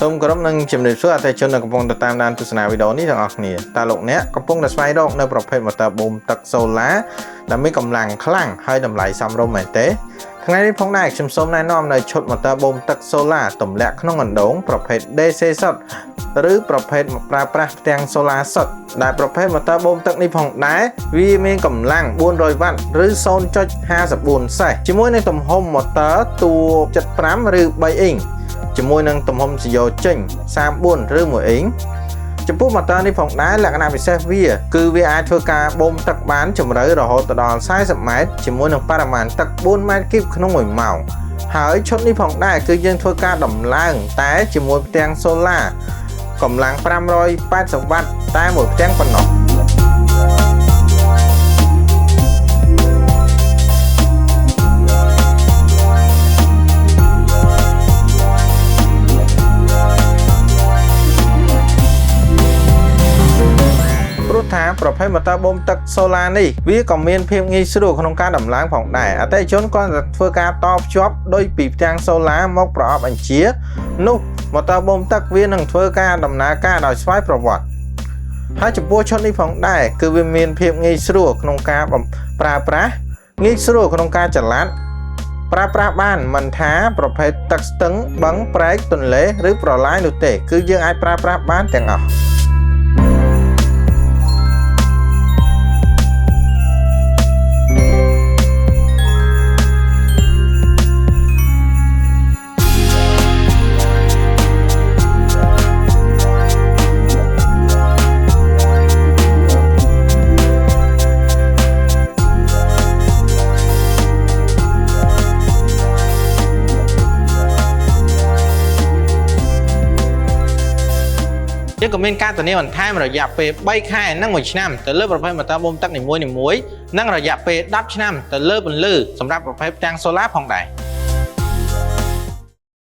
សូមគោរពនឹងជំរាបសួរអតិថិជនដែលកំពុងតាមដានទស្សនាវីដេអូនេះទាំងអស់គ្នាតើលោកអ្នកកំពុងតែស្វែងរកនៅប្រភេទ motor boom ទឹក solar ដែលមានកម្លាំងខ្លាំងហើយតម្លៃសមរម្យមែនទេថ្ងៃនេះផងដែរខ្ញុំសូមណែនាំនៅឈុត motor boom ទឹក solar ទម្លាក់ក្នុងអណ្ដូងប្រភេទ DC សុទ្ធឬប្រភេទប្រើប្រាស់ផ្ទាំង solar សុទ្ធដែលប្រភេទ motor boom ទឹកនេះផងដែរវាមានកម្លាំង400វ៉ាត់ឬ 0.54 សេសជាមួយនឹងទំហំ motor តួ75ឬ3អ៊ីងជាមួយនឹងទំហំសយោចេញ34ឬ1អ៊ីងចំពោះ motor នេះផងដែរលក្ខណៈពិសេសវាគឺវាអាចធ្វើការបូមទឹកបានជម្រៅរហូតដល់40ម៉ែត្រជាមួយនឹងបរិមាណទឹក4ម៉ែត្រគីបក្នុង1ម៉ោងហើយឈុតនេះផងដែរគឺយើងធ្វើការដំឡើងតែជាមួយផ្ទាំង solar កម្លាំង580វ៉ាត់តែមួយផ្ទាំងប៉ុណ្ណោះថាប្រភេទ motor boom ទឹក solar នេះវាក៏មានភាពងាយស្រួលក្នុងការដំឡើងផងដែរអតិថិជនគាត់តែធ្វើការតភ្ជាប់ដោយពីផ្ទាំង solar មកប្រអប់បញ្ជានោះ motor boom ទឹកវានឹងធ្វើការដំណើរការដោយស្វ័យប្រវត្តិហើយចំពោះឈុតនេះផងដែរគឺវាមានភាពងាយស្រួលក្នុងការប្រើប្រាស់ងាយស្រួលក្នុងការចល័តប្រើប្រាស់បានមិនថាប្រភេទទឹកស្ទឹងបឹងព្រែកទន្លេឬប្រឡាយនោះទេគឺយើងអាចប្រើប្រាស់បានទាំងអស់យើងក៏មានការធានាបន្ថែមរយៈពេល3ខែនិង1ឆ្នាំទៅលើប្រភេទ motor boom ទឹកនីមួយៗនិងរយៈពេល10ឆ្នាំទៅលើពន្លឺសម្រាប់ប្រភេទផ្ទាំង solar ផងដែរ